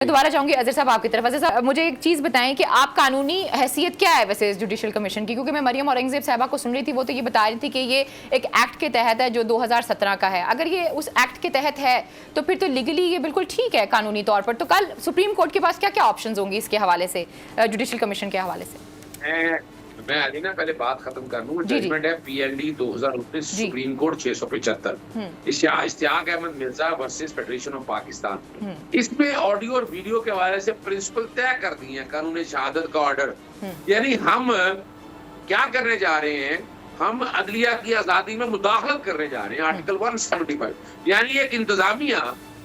मैं दोबारा चाहूंगी अजहर साहब आपकी तरफ। अजहर साहब मुझे एक चीज़ बताएं कि आप कानूनी हैसियत क्या है वैसे इस जुडिशल कमीशन की, क्योंकि मैं मरियम औरंगजेब साहबा को सुन रही थी, वो तो ये बता रही थी कि ये एक एक्ट के तहत है जो 2017 का है। अगर ये उस एक्ट के तहत है तो फिर तो लीगली ये बिल्कुल ठीक है कानूनी तौर पर। तो कल सुप्रीम कोर्ट के पास क्या क्या ऑप्शन होंगी इसके हवाले से, जुडिशल कमीशन के हवाले से? मैं अली ना पहले बात खत्म कर लूं। जजमेंट है PLD 2019 supreme court 675 Ishtiaq Ahmed Mirza versus federation of Pakistan. इसमें ऑडियो और वीडियो के हवाले से प्रिंसिपल तय कर दिए हैं, कानून शहादत का ऑर्डर। यानी हम क्या करने जा रहे हैं, हम अदलिया की आजादी में मुदाखलत करने जा रहे हैं। आर्टिकल 175 यानी एक इंतजामिया,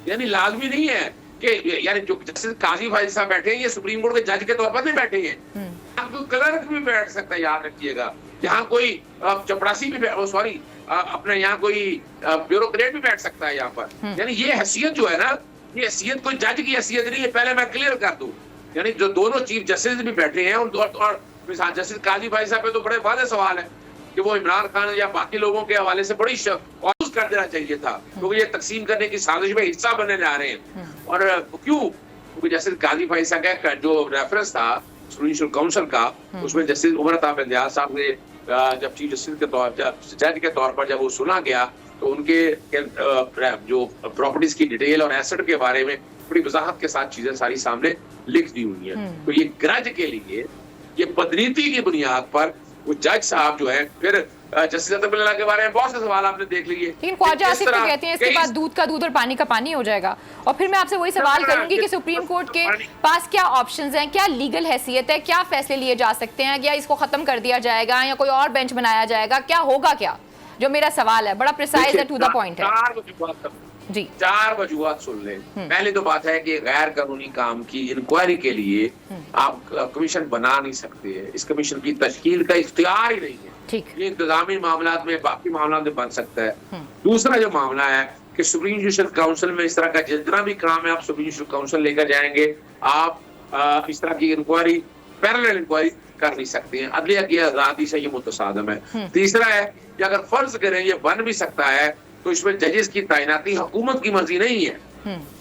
यानी लाजमी नहीं है कि यानी जो जस्टिस काजी फाइज साहब बैठे हैं ये सुप्रीम कोर्ट के जज के तौर पर नहीं बैठे हैं, क्लर्क भी बैठ सकता है, याद रखिएगा। यहाँ कोई चपरासी भी सॉरी अपने यहाँ कोई ब्यूरोक्रेट भी बैठ सकता है यहाँ पर। यानी ये हैसियत जो है ना, ये हैसियत कोई जज की हैसियत नहीं है, पहले मैं क्लियर कर दूं। यानी जो दोनों चीफ जस्टिस भी बैठे हैं और जस्टिस काजी भाई साहब पे तो बड़े वादे सवाल है कि वो इमरान खान या बाकी लोगों के हवाले से बड़ी कर देना चाहिए था, क्योंकि ये तकसीम करने की साजिश में हिस्सा बनने जा रहे हैं। और क्यों? क्योंकि जस्टिस काजी भाई साहब का जो रेफरेंस था जुडिशल काउंसिल का, उसमें जस्टिस उमर अता बंदियाल साहब ने जब चीफ जस्टिस के तौर जज के तौर पर जब वो सुना गया तो उनके जो प्रॉपर्टीज की डिटेल और एसेट के बारे में बड़ी वजाहत के साथ चीजें सारी सामने लिख दी हुई है। तो ये ग्रज के लिए, ये बदनीति की बुनियाद पर वो जज साहब जो है, फिर जस्टिस अतुल्ला के बारे में बहुत से सवाल आपने देख लिए। लेकिन ख्वाजा आसिफ तो कहते हैं इसके बाद दूध का दूध और पानी का पानी हो जाएगा। और फिर मैं आपसे वही सवाल करूंगी कि सुप्रीम कोर्ट के पास क्या ऑप्शंस हैं, क्या लीगल हैसियत है, क्या फैसले लिए जा सकते हैं, या इसको खत्म कर दिया जाएगा या कोई और बेंच बनाया जाएगा, क्या होगा? क्या जो मेरा सवाल है बड़ा प्रिसाइज है, टू द पॉइंट है जी। 4 वजूहात सुन लें। पहले तो बात है कि गैर कानूनी काम की इंक्वायरी के लिए आप कमीशन बना नहीं सकते हैं, इस कमीशन की तश्कील का इख्तियार ही नहीं है। ये इंतजामी मामला में, बाकी मामला में बन सकता है। दूसरा जो मामला है कि सुप्रीम जुडिशल काउंसिल में इस तरह का जितना भी काम है आप सुप्रीम जुडिशल काउंसिल लेकर जाएंगे, आप इस तरह की इंक्वायरी, पैरेलल इंक्वायरी कर नहीं सकते हैं। अदलिया की आजादी से ये मुतसादम है। तीसरा है कि अगर फर्ज करें ये बन भी सकता है तो इसमें जजेस की तैनाती हुकूमत की मर्जी नहीं है,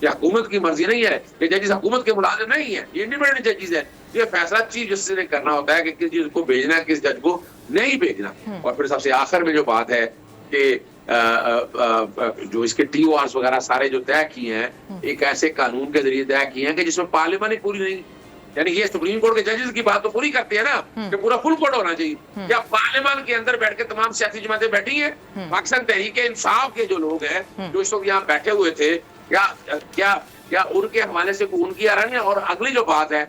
या हुकूमत की मर्जी नहीं है, ये जजेस हुकूमत के मुलाजिम नहीं है, ये इंडिपेंडेंट जजेस है। ये फैसला चीफ जस्टिस ने करना होता है कि किस जज को भेजना है, किस जज को नहीं भेजना। और फिर सबसे आखिर में जो बात है कि जो इसके TORs वगैरह सारे जो तय किए हैं, एक ऐसे कानून के जरिए तय किए हैं कि जिसमें पार्लियामेंट ही पूरी नहीं, यानी ये सुप्रीम कोर्ट के जजेस की बात तो पूरी करते हैं ना कि पूरा फुल कोर्ट होना चाहिए। क्या पार्लियामेंट के अंदर बैठ के तमाम सियासी जमातें बैठी हैं? पाकिस्तान तहरीक इंसाफ के जो लोग हैं जो इस वक्त यहाँ बैठे हुए थे, क्या उनके हवाले से उनकी आ रही है? और अगली जो बात है,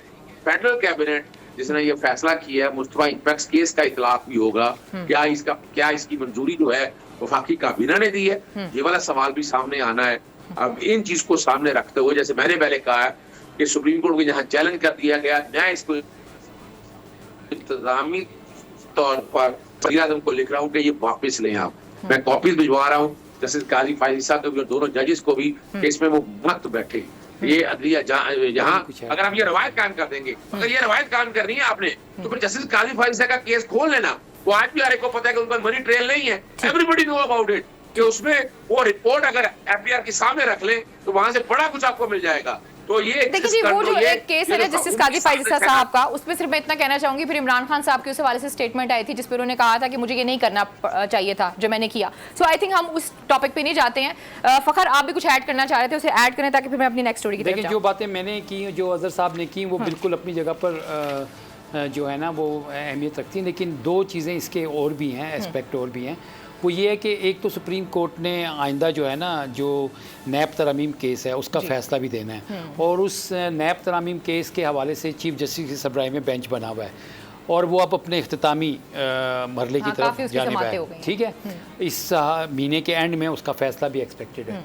फेडरल कैबिनेट जिसने ये फैसला किया है मुस्तफा इंपेक्स केस का इतलाफ भी होगा, क्या इसकी मंजूरी जो है वफाकी काबीना ने दी है? ये वाला सवाल भी सामने आना है। अब इन चीज को सामने रखते हुए, जैसे मैंने पहले कहा है कि सुप्रीम कोर्ट को यहाँ चैलेंज कर दिया गया, मैं इसको इंतजामी तौर पर वज़ीर आज़म को लिख रहा हूँ कि ये वापस लें आप। मैं कॉपीज भिजवा रहा हूँ जस्टिस काजी फाइज साहब को भी, दोनों जजेस को भी, कि इसमें वो मत बैठे। ये अदलिया यहाँ अगर आप ये रवायत कायम कर देंगे, अगर ये रवायत कायम करनी है आपने, तो फिर जस्टिस काजी फाइज साहब का केस खोल लेना। वो IPRA को पता है कि उन पर मनी ट्रेल नहीं है, एवरीबॉडी नो अबाउट इट, कि उसमें वो रिपोर्ट अगर FBR के सामने रख ले तो वहां से बड़ा कुछ आपको मिल जाएगा। तो ये देखिए जी, वो जो एक केस है जस्टिस काजी फाइज़ साहब का, उसमें सिर्फ मैं इतना कहना चाहूंगी, फिर इमरान खान साहब के उस हवाले से स्टेटमेंट आई थी जिस पर उन्होंने कहा था कि मुझे ये नहीं करना चाहिए था जो मैंने किया। सो आई थिंक हम उस टॉपिक पे नहीं जाते हैं। फखर, आप भी कुछ ऐड करना चाह रहे थे, उसे ऐड करें ताकि फिर मैं अपनी नेक्स्ट स्टोरी की तरफ जाऊं। जो बातें मैंने की, जो अजहर साहब ने की, वो बिल्कुल अपनी जगह पर जो है ना वो अहमियत रखती हैं। लेकिन 2 चीज़ें इसके और भी हैं, एस्पेक्ट और भी हैं। वो ये है कि एक तो सुप्रीम कोर्ट ने आइंदा जो है ना, जो नैब तरमीम केस है उसका फ़ैसला भी देना है, और उस नैब तरमीम केस के हवाले से चीफ जस्टिस की सरबराही में बेंच बना हुआ है, और वो अब अपने इख्तितामी मरहले की तरफ जाने वाला है। ठीक है, इस महीने के एंड में उसका फ़ैसला भी एक्सपेक्टेड है।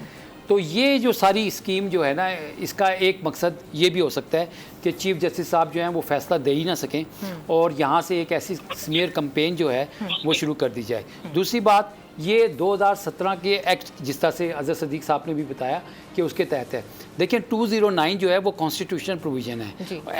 तो ये जो सारी स्कीम जो है ना, इसका एक मकसद ये भी हो सकता है कि चीफ जस्टिस साहब जो हैं वो फैसला दे ही ना सकें, और यहाँ से एक ऐसी स्मीयर कैंपेन जो है वो शुरू कर दी जाए। दूसरी बात, ये 2017 के एक्ट, जिस तरह से अजहर सदीक साहब ने भी बताया कि उसके तहत है। देखिए 209 जो है वो कॉन्स्टिट्यूशनल प्रोविज़न है,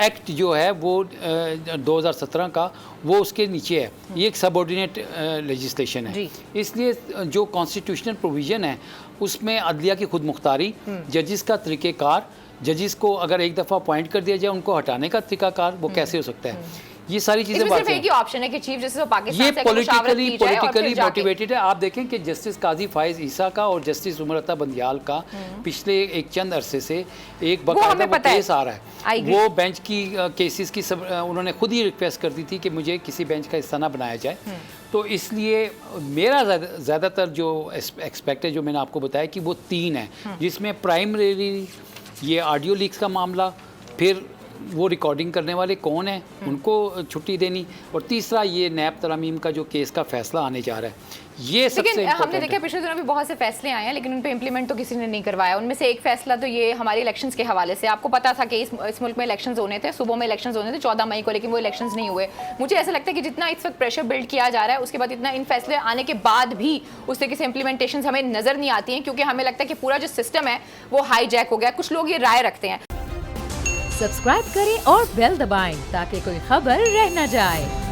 एक्ट जो है वो 2017 का वो उसके नीचे है, ये एक सबऑर्डिनेट लेजिस्लेशन है। इसलिए जो कॉन्स्टिट्यूशनल प्रोविज़न है उसमें अदलिया की खुद मुख्तारी, जजिस का तरीक़ेकार, जजिस को अगर एक दफ़ा अपॉइंट कर दिया जाए, उनको हटाने का तरीकाकार वो कैसे हो सकता है? ये सारी चीज़ें इसमें सिर्फ एक ही ऑप्शन है कि चीफ जस्टिस ऑफ पाकिस्तान ये से अगर मुशावरत की जाए और फिर पॉलिटिकली जाके- मोटिवेटेड है। आप देखें कि जस्टिस काजी फाइज ईसा का और जस्टिस उमर अता बंदियाल का पिछले एक चंद अरसे से एक बकायदा हमें पता है। केस आ रहा I है। agree. वो बेंच की केसेस की उन्होंने खुद ही रिक्वेस्ट कर दी थी कि मुझे किसी बेंच का हिस्सा ना बनाया जाए। तो इसलिए मेरा ज़्यादातर जो एक्सपेक्ट है, जो मैंने आपको बताया कि वो 3 है, जिसमें प्राइमरी ये ऑडियो लीक्स का मामला, फिर वो रिकॉर्डिंग करने वाले कौन हैं उनको छुट्टी देनी, और तीसरा ये नैब तरमीम का जो केस का फैसला आने जा रहा है, ये सबसे लेकिन हमने इम्पोर्टेंट देखा है। पिछले दिनों भी बहुत से फैसले आए हैं, लेकिन उन पे इम्प्लीमेंट तो किसी ने नहीं करवाया। उनमें से एक फैसला तो ये हमारे इलेक्शंस के हवाले से, आपको पता था कि इस मुल्क में इलेक्शंस होने थे, सुबह में इलेक्शंस होने थे 14 मई को, लेकिन वो इलेक्शंस नहीं हुए। मुझे ऐसा लगता है कि जितना इस वक्त प्रेशर बिल्ड किया जा रहा है, उसके बाद इतना इन फैसले आने के बाद भी उस तरीके से इम्प्लीमेंटेशन हमें नजर नहीं आती हैं, क्योंकि हमें लगता है कि पूरा जो सिस्टम है वो हाईजैक हो गया। कुछ लोग ये राय रखते हैं। सब्सक्राइब करें और बेल दबाएं ताकि कोई खबर रह न जाए।